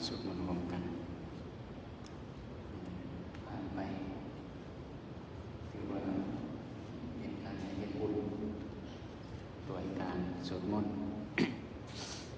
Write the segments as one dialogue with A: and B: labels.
A: สวดมนต์ร่วมกันผ่านไปถือว่าเป็นการใช้บุญโดยการสวดมนต์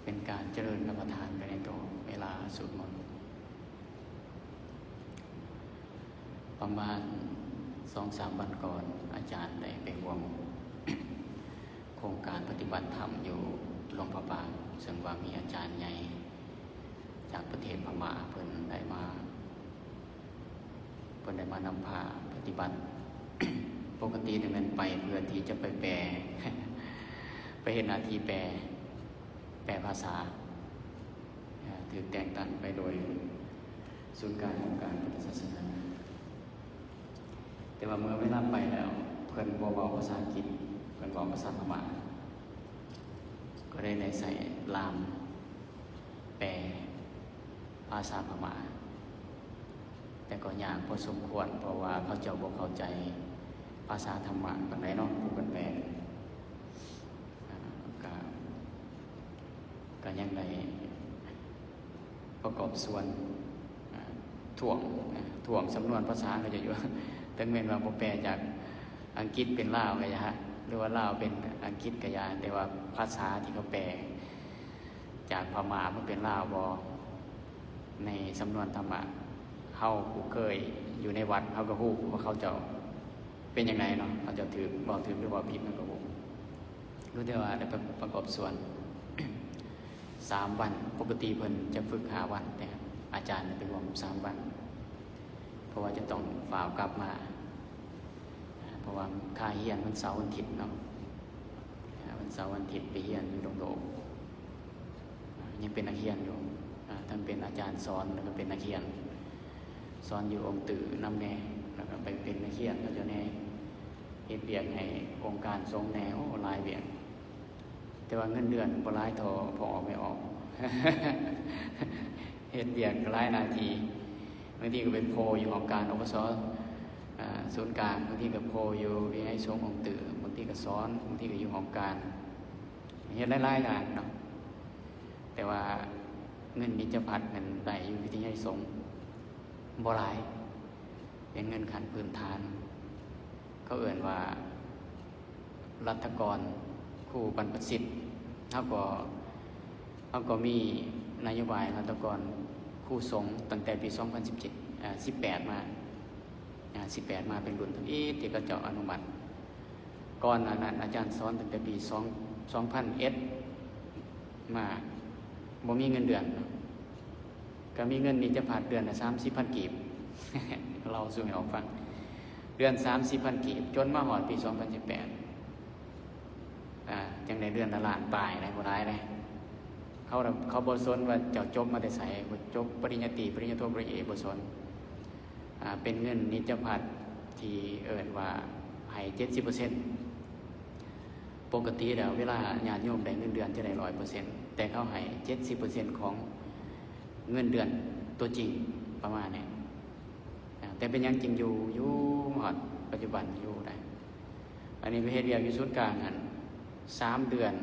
A: เป็นการเจริญกรรมฐานไปในตัวเวลาสวดมนต์ประมาณ 2-3 วันก่อนอาจารย์ได้ไปร่วม โครงการปฏิบัติธรรมอยู่หลวงพระบางซึ่งว่ามีอาจารย์ใหญ่จากประเทศพม่าเพิ่นได้มานำพาปฏิบัติ ปกติเนี่ยมันไปเพื่อที่จะไปแปล ไปเห็นหน้าที่แปลภาษาถือแต่งตั้งไปโดยศูนย์การของการพุทธศาสนาแต่ว่าเมื่อเวลาไปแล้วเพิ่นบ่เว้าภาษาอังกฤษเพิ่นเว้าภาษาพม่าก็ได้ใส่ลามแปลภาษาพม่าแต่ก็ยากพอสมควรเพราะว่าเขาเจ้าบ่เข้าใจภาษาธรรมะปานใดเนาะผู้เพิ่นแปลก็ยังได้ประกอบส่วนถ่วงสำนวนภาษาก็จะอยู่ ตั้งแม่นว่าบ่แปลจากอังกฤษเป็นลาวก็จะฮะหรือว่าลาวเป็นอังกฤษก็ยาแต่ว่าภาษาที่เขาแปลจากพม่ามันเป็นลาวบ่ในสำนวนธรรมะเฮาผู้เคยอยู่ในวัดเฮาก็ฮู้ว่าเขาจะเป็นยังไงเนาะเขาจะถือบ่ถือหรือบ่ผิดมันก็บ่รู้แต่ว่าได้ประกอบส่วน 3 วันปกติเพิ่นจะฝึก5 วันแต่อาจารย์ไปรวม3 วันเพราะว่าจะต้องฝ่ากลับมาเพราะว่าค่าเฮียนวันเสาร์วันอาทิตย์เนาะวันเสาร์วันอาทิตย์ไปเฮียนอยู่โดงยังเป็นนักเรียนอยู่ทั้งเป็นอาจารย์สอนแล้วก็เป็นนักเรียนสอนอยู่องค์ตื่อนำแน่แล้วก็ไปเป็นนักเรียนก็จะแน่เฮ็ดเวียกให้องค์การทรงแนวหลายเวียกแต่ว่าเงินเดือนบ่หลายเท่าพอออกไม่ออก เฮ็ดเวียกหลายนาทีบางทีก็เป็นโพอยู่ของการอบสศูนย์กลางบางทีก็โพอยู่วิให้สงฆ์องค์ตื่อบางทีก็สอนบางทีก็อยู่ของการเฮ็ดหลายๆอย่างเนาะแต่ว่าเงินนิจพัฒน์เงินได้อยู่วิทยาสงฆ์บ่หลายเป็นเงินขั้นพื้นฐานเขาเอ่ยว่ารัฐกรคู่บรรพสิทธิ์เขาก็มีนโยบายรัฐกรคู่สงฆ์ตั้งแต่ปี18มา18มาเป็นรุ่นทั้งอีที่ก็เจาะอนุมัติก่อนนั้นอาจารย์สอนตั้งแต่ปี2001มาบ่มีเงินเดือนก็มีเงินนี่จะผ่านเดือนละ 30,000 กีบ เราสู่ให้ออกฟังเดือน 30,000 กีบจนมาหอดปี2018จังในเดือนละล้านปลายได้บ่ได้เลยเขาบ่สนว่าเจ้าจบมาแต่ไสบ่จบปริญญาตรีปริญญาโทปริญญาเอกบ่สนเป็นเงินนิจพัฒน์ที่เอิ้นว่าให้ 70% ปกติแล้วเวลาญาติโยมได้เงินเดือนจะได้ 100% แต่เขาให้ 70% ของเงินเดือนตัวจริงประมาณนี้แต่เป็นยังจริงอยู่หอดปัจจุบันอยู่ได้อันนี้ไปเฮ็ดเวียกอยู่ศูนย์กลางนั่น3 เดือน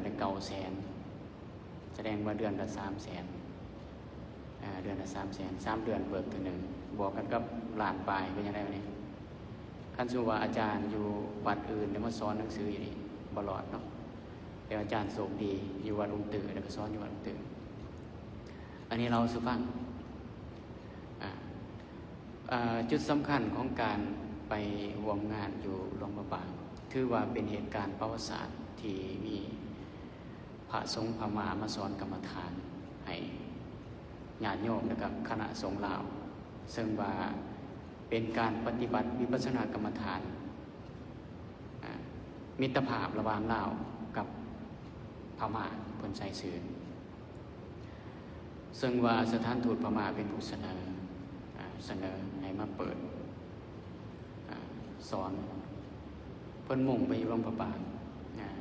A: ไป900,000แสดงว่าเดือนละ300,000เดือนละ300,000 3 เดือนเบิกตัวหนึ่งบวกกันกับล้านปลายเป็นยังไงวะนี่คันสมมุติว่าอาจารย์อยู่วัดอื่นแล้วมาสอนหนังสืออยู่นี่บ่รอดเนาะแต่อาจารย์โชคดีอยู่วัดองค์ตื่อแล้วก็สอนอยู่วัดองค์ตื่ออันนี้เราสู่ฟังจุดสำคัญของการไปร่วมงานอยู่หลวงพระบางถือว่าเป็นเหตุการณ์ประวัติศาสตร์ที่มีพระสงฆ์พม่ามาสอนกรรมฐานให้ญาติโยมและกับคณะสงฆ์ลาวซึ่งว่าเป็นการปฏิบัติวิปัสสนากรรมฐานมิตรภาพระหว่างลาวกับพม่าเพิ่นใส่ซื่อซึ่งว่าสถานทูตพม่าเป็นผู้เสนอให้มาเปิดสอนเพิ่นมุ่งไปอยู่หลวงพระบาง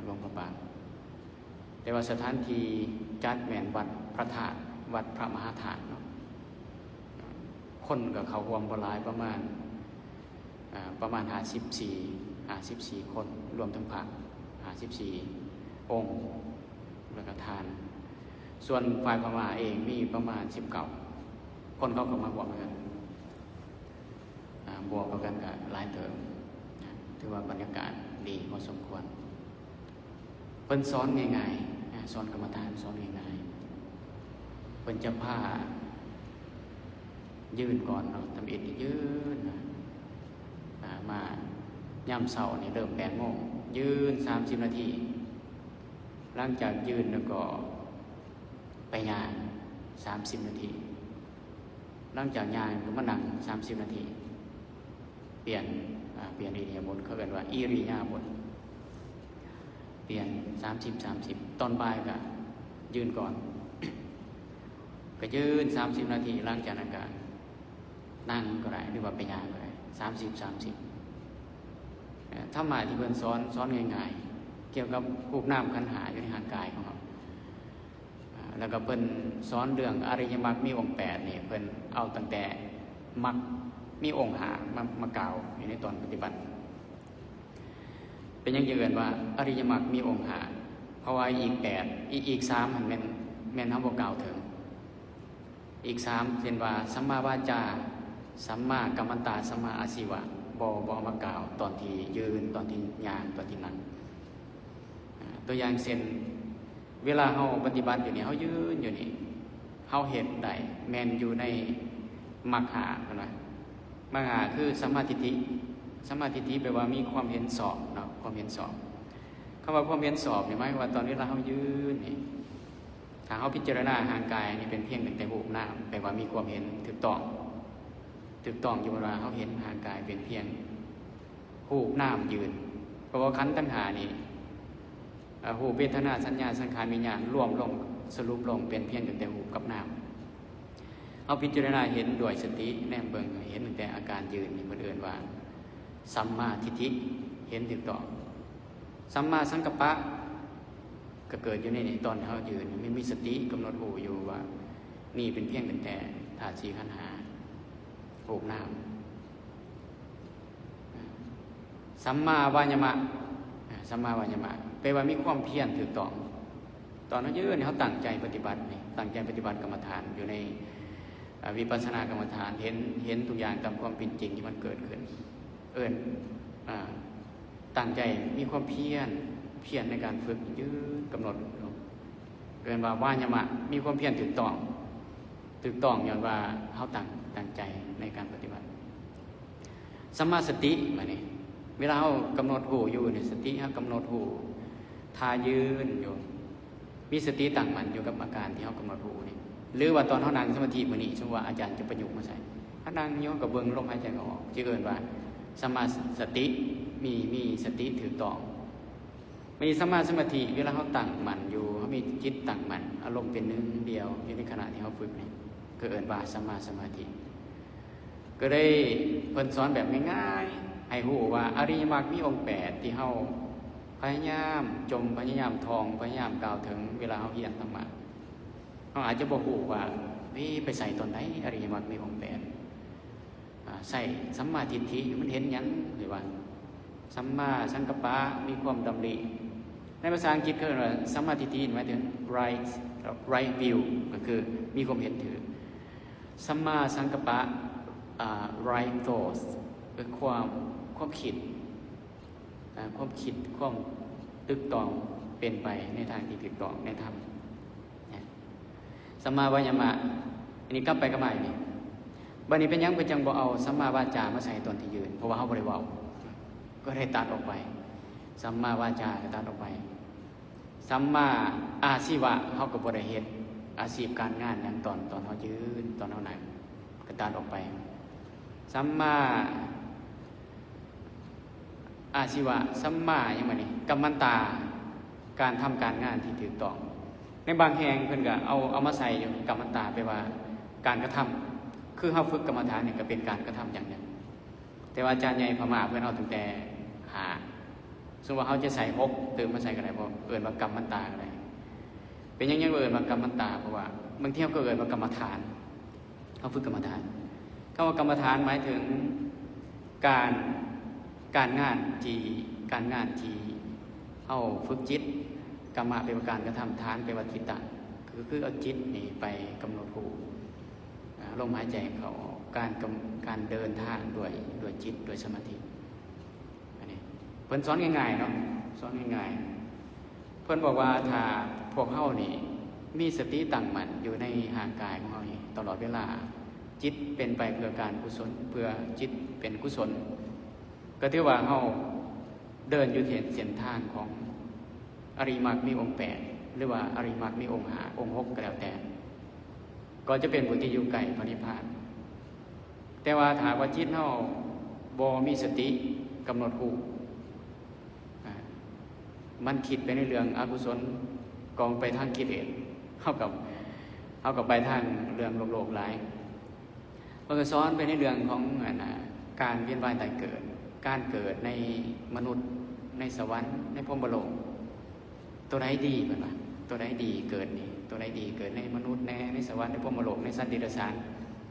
A: หลวงพระบางแต่ว่าสถานที่จัดแม่นวัดพระธาตุวัดพระมหาธาตุเนาะคนกับเขารวมบ่หลายประมาณ54คนรวมทั้งพระ54องค์แล้วก็ทาน ส่วนฝ่ายพม่าเองมีประมาณ19คนเขาก็มาบวกกันบวกกันกับหลายเติมถือว่าบรรยากาศดีพอสมควรเพิ่นสอนง่ายๆสอนกรรมฐานสอนง่ายๆเพิ่นจะผ้ายืนก่อนเนาะทำอิฐยืนมาย่ำเสาเนี่ยเริ่ม8 โมงยืน30 นาทีหลังจากยืนแล้วก็ไปย่าง30 นาทีหลังจากย่างก็มานั่ง30 นาทีเปลี่ยนอิริยาบถเขาเรียกว่าอิริยาบถเปลี่ยน30ตอนบ่ายก็ยืนก่อนก็ยืน30 นาทีหลังจากนั้นก็นั่งก็ได้หรือว่าไปย่างก็ได้30ธรรมะที่เพิ่นสอนง่ายๆเกี่ยวกับรูปนามขันธ์5อยู่ในร่างกายของเราแล้วก็เพิ่นสอนเรื่องอริยมรรคมีองค์8นี่เพิ่นเอาตั้งแต่มรรคมีองค์5มากล่าวอยู่ในตอนปฏิบัติเป็นอย่างเอื่นว่าอริยมรรคมีองค์5เพราะว่าอีก3มันแม่นเฮาบ่กล่าวถึงอีก3เช่นว่าสัมมาวาจาสัมมากัมมันตาสัมมาอาชีวะบ่มากล่าวตอนที่ยืนตอนที่ย่างตอนที่นั่งตัวอย่างเช่นเวลาเฮาปฏิบัติอยู่นี่เฮายืนอยู่นี่เฮาเห็นได้แม่นอยู่ในมรรค5พุ่นว่ามรรค5คือสัมมาทิฏฐิสัมมาทิฏฐิแปลว่ามีความเห็นสอบเนาะความเห็นสอบคำว่าความเห็นสอบนี่หมายว่าตอนนี้เรายืนนี่ถ้าเฮาพิจารณาร่างกายนี่เป็นเพียงแต่รูปนามแปลว่ามีความเห็นถูกต้องอยู่ว่าเฮาเห็นร่างกายเป็นเพียงรูปนามยืนเพราะว่าขันธ์ทั้ง5นี่รูปเวทนาสัญญาสังขารวิญญาณรวมลงสรุปลงเป็นเพียงแต่รูปกับนามเอาพิจารณาเห็นด้วยสติแนมเบิ่งเห็นตั้งแต่อาการยืนนี่เพิ่นเอิ้นว่าสัมมาทิฏฐิเห็นถูกต้องสัมมาสังกัปปะก็เกิดอยู่ในตอนเฮายืนไม่มีสติกำหนดรู้อยู่ว่านี่เป็นเพียงแต่ธาตุ4ขันธ์5รูปนามสัมมาวายามะสัมมาวายามะแปลว่ามีความเพียรถูกต้องตอนนั้นยืนเขาตั้งใจปฏิบัตินี่ตั้งใจปฏิบัติกรรมฐานอยู่ในวิปัสสนากรรมฐานเห็นทุกอย่างตามความเป็นจริงที่มันเกิดขึ้นตั้งใจมีความเพียรในการฝึกยืนกำหนดเกินว่าวายามะมีความเพียรถูกต้องย้อนว่าเขาตั้งใจในการปฏิบัติสัมมาสติมาเนี่ยเวลาเรากำหนดหูอยู่เนี่ยสติเรากำหนดหูทายืนอยู่มีสติตั้งมั่นอยู่กับอาการที่เรากำหนดหูนี่หรือว่าตอนเขานั่งสมาธิมื้อนี้สมมุติว่าอาจารย์จะประยุกต์มาใส่ถ้านั่งโยกกับเบิ่งลมหายใจออกจะเกินว่าสัมมาสติมีสติถูกต้องมีสัมมาสมาธิเวลาเขาตั้งมั่นอยู่เขามีจิตตั้งมั่นอารมณ์เป็นหนึ่งเดียวอยู่ในขณะที่เขาฝึกนี่ก็เอิ้นว่าสัมมาสมาธิก็ได้เพิ่นสอนแบบง่ายๆให้รู้ว่าอริยมรรคมีองค์8ที่เฮาพยายามพยายามท่องพยายามกล่าวถึงเวลาเฮาเรียนธรรมะเฮาอาจจะบ่ฮู้ว่าไปใส่ตอนไหนอริยมรรคมีองค์8ใส่สัมมาทิฏฐิมันเห็นหยังหรือว่าสัมมาสังกัปปะมีความดำริในภาษาอังกฤษเขาเรียกว่าสัมมาทิฏฐิหมายถึง right view ก็คือมีความเห็นถือสัมมาสังกัปปะright thoughts คือความคิดความตึกตองเป็นไปในทางที่ถูกต้องในธรรมสัมมาวายามะอันนี้กลับไปกลับมานี่บัดนี้เป็นหยังเพิ่นจังบ่เอาสัมมาวาจามาใส่ตอนที่ยืนเพราะว่าเฮาบ่ได้เว้าก็ได้ตัดออกไปสัมมาวาจาก็ตัดออกไปสัมมาอาชีวะเฮาก็บ่ได้เฮ็ดอาชีพการงานหยังตอนเฮายืนตอนเฮานั่งก็ตัดออกไปสัมมาอาชีวะสัมมาอย่างไรนี่กัมมันตาการทำการงานที่ถูกต้องในบางแห่งเพิ่นก็เอามาใส่อยู่กัมมันตาไปว่าการกระทำคือเฮาฝึกกรรมฐานนี่ก็เป็นการกระทำอย่างหนึ่งแต่ว่าอาจารย์ใหญ่พม่าเพิ่นเอาตั้งแต่สมมุติว่าเฮาจะใส่6เติมมาใส่ก็ได้บ่เอิ้นว่ากัมมันตาก็ได้เป็นหยังเอิ้นว่ากัมมันตาเพราะว่าบางทีเฮาก็เอิ้นว่ากรรมฐานเฮาฝึกกรรมฐานคำว่ากรรมฐานหมายถึงการงานที่เฮาฝึกจิตกรรมะเป็นการกระทำฐานเป็นวัตถิตะ คือเอาจิตนี่ไปกำหนดรู้ลมหายใจเขาการเดินทางด้วยจิตด้วยสมาธิอันนี้เพิ่นสอนง่ายๆเนาะสอนง่ายๆเพิ่นบอกว่าถ้าพวกเฮานี่มีสติตั้งมั่นอยู่ในห่างกายของเฮานี่ตลอดเวลาจิตเป็นไปเพื่อการกุศลเพื่อจิตเป็นกุศลก็ถือว่าเฮาเดินอยู่เส้นทางของอริยมรรคมีองค์8หรือว่าอริยมรรคมีองค์5องค์6ก็แล้วแต่ก็จะเป็นผู้ที่อยู่ไกลพระนิพพานแต่ว่าถ้าว่าจิตเฮาบ่มีสติกำหนดรู้มันคิดไปในเรื่องอกุศลกองไปทางกิเลสเฮากับไปทางเรื่องโลกหลายมันก็ซ้อนไปในเรื่องของการเวียนว่ายตายเกิดการเกิดในมนุษย์ในสวรรค์ในพรหมโลกตัวไหนดีเพิ่นว่าตัวไหนดีเกิดนี่ตัวไหนดีเกิดในมนุษย์ในสวรรค์ในพรหมโลกในสัตว์เดรัจฉาน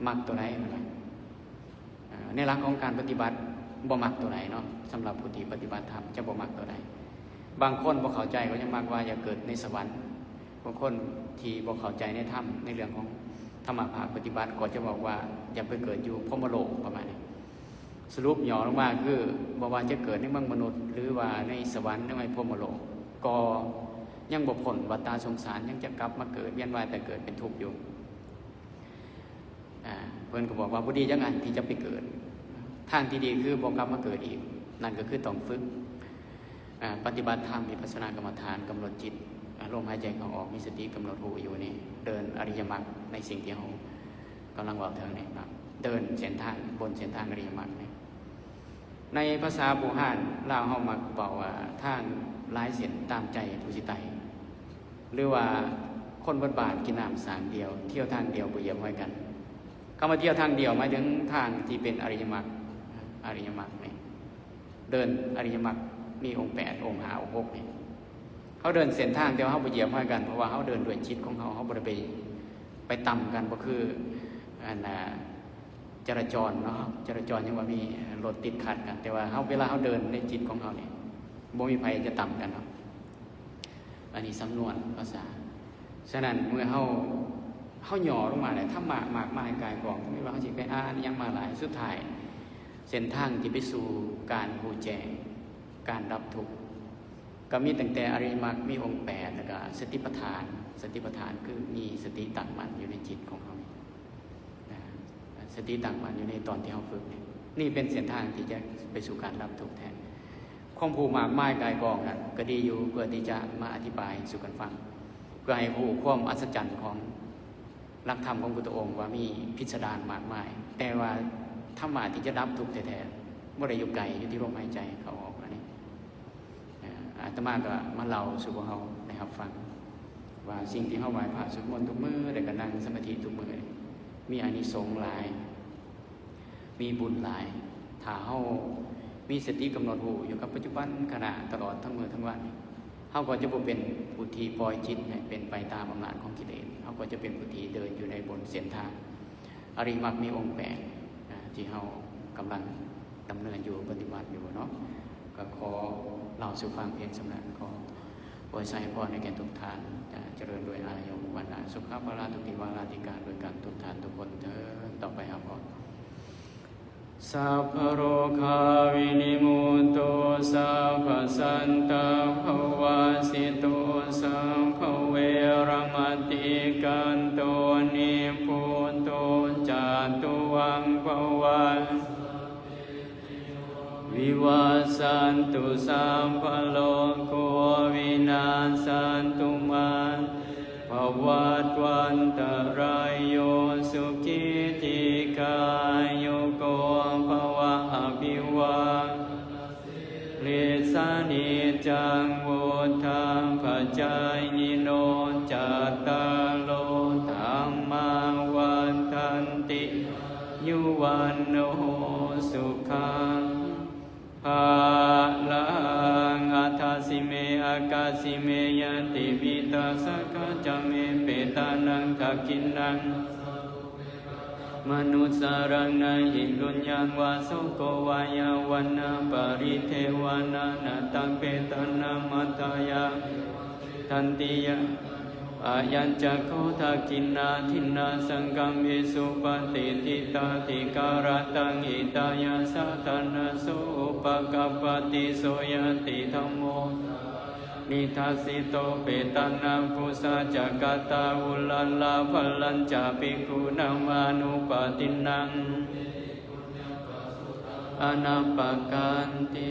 A: มักตัวไหนเพิ่นว่าในหลักของการปฏิบัติบ่มักตัวไหนเนาะสำหรับผู้ที่ปฏิบัติธรรมจะบ่มักตัวไหนบางคนบ่เข้าใจก็ยังมักว่าอยากเกิดในสวรรค์บางคนที่บ่เข้าใจในธรรมในเรื่องของธรรมะภาคปฏิบัติก็จะบอกว่าอยากไปเกิดอยู่พรหมโลกประมาณนี้สรุปย่อลงมาคือบ่ว่าจะเกิดในเมืองมนุษย์หรือว่าในสวรรค์ในพรหมโลกก็ยังบ่พ้นวัฏฏะสงสารยังจะกลับมาเกิดเวียนว่ายแต่เกิดเป็นทุกข์อยู่เพิ่นก็บอกว่าบ่ดีจังอันที่จะไปเกิดทางที่ดีคือบ่กลับมาเกิดอีกนั่นก็คือต้องฝึกปฏิบัติธรรมวิปัสสนากรรมฐานกำหนดจิตลมหายใจเข้าออกมีสติกำหนดรู้อยู่นี่เดินอริยมรรคในสิ่งที่เรากำลังว่าถึงนี่ครับเดินเส้นทางบนเส้นทางอริยมรรคในภาษาโบราณลาวเฮามักบอกว่าทางหลายเส้นตามใจผู้สิไตหรือว่าคนบนบาทกินน้ำสางเดียวเที่ยวทางเดียวบ่เหยียบห้อยกันคำว่าเที่ยวทางเดียวหมายถึงทางที่เป็นอริยมรรคนี่เดินอริยมรรคมีองค์8องค์5องค์6นี่เขาเดินเส้นทางเดียวเขาบ่เหยียบห้อยกันเพราะว่าเขาเดินด้วยจิตของเขาบ่ได้ไปต่ำกันก็คือจราจรเนาะจราจรยังว่ามีรถติดขัดกันแต่ว่าเขาเวลาเขาเดินในจิตของเขาเนี่ยบ่มีภัยจะต่ำกันครับอันนี้สำนวนภาษาฉะนั้นเมื่อเขาหย่อลงมาเนี่ยถ้ามากมายกายกองไม่ว่าเขาสิไปอ่านยังมาหลายสุดท้ายเส้นทางที่ไปสู่การรู้แจ้งการรับทุกข์ก็มีตั้งแต่อริยมรรคมีองค์8แล้วก็สติปัฏฐานคือมีสติตั้งมั่นอยู่ในจิตของเขาสติตั้งมั่นอยู่ในตอนที่เขาฝึกนี่เป็นเส้นทางที่จะไปสู่การรับทุกข์แทนความผู้มากมายกายกองนั้นก็ดีอยู่เพื่อที่จะมาอธิบายสู่กันฟังเพื่อให้ผู้ความอัศจรรย์ของหลักธรรมของพุทธองค์ว่ามีพิสดารมากมายแต่ว่าธรรมะที่จะรับทุกข์แท้ๆบ่ได้อยู่ไกลอยู่ที่ลมหายใจเขาออกอันนี้อาตมาก็มาเล่าสู่พวกเราได้รับฟังว่าสิ่งที่เฮาไหว้พระสวดมนต์ทุกมื้อได้ก็นั่งสมาธิทุกมื้อมีอานิสงส์หลายมีบุญหลายถ้าเฮามีสติกำหนดรู้อยู่กับปัจจุบันขณะตลอดทั้งมื้อทั้งวันเฮาก็จะบ่เป็นผู้ที่ปล่อยจิตให้เป็นไปตามอำนาจของกิเลสเฮาก็จะเป็นผู้ที่เดินอยู่ในบนเส้นทางอริยมรรคมีองค์8ที่เฮากำลังดำเนินอยู่ปฏิบัติอยู่เนาะก็ขอเล่าสู่ฟังเพียงสำนักขอโปรดใส่พรในแก่ทุกท่านเจริญโดยอายุวันนะสุขภาพทุติวาราธิการโดยการทุกท่านทุกคนเถิดต่อไปครับพรสัพพโรคาวินิมุตโตสัพพสันตภวัสิโตสัพพเวรมติกันโตนิพุตโตจาตุวังภวันวิวัสสันตุสัพพโลกโควินาศสันตุมาภวัตวันตรายโยสุขิติกายุโกภวะอภิวาลิสานิจังวุฒาปัจจายโนจัตตาโลธัมมาวันทันติยุวันโนสุขังภาลังอัฏฐสิเมอากาสิเมยติวิตาสกจเมเปตานังทักขินังมนุสสรังนาหิรุญญังวาสุโกวายาวันนาปริเทวานานาตังเปตานามัตตายาทันติยะ อายัญจะโคทักขินาทินาสังกัมเอสุปฏิทิตาติการตังอิตายาสัทนาโสปะกัปปติโสยติธัมโมนิทัสสิโตเปตันนังปุสาจักตาอุลัลลาภัลลัญจาภิกขุนังมานุปตินังอนาปกันติ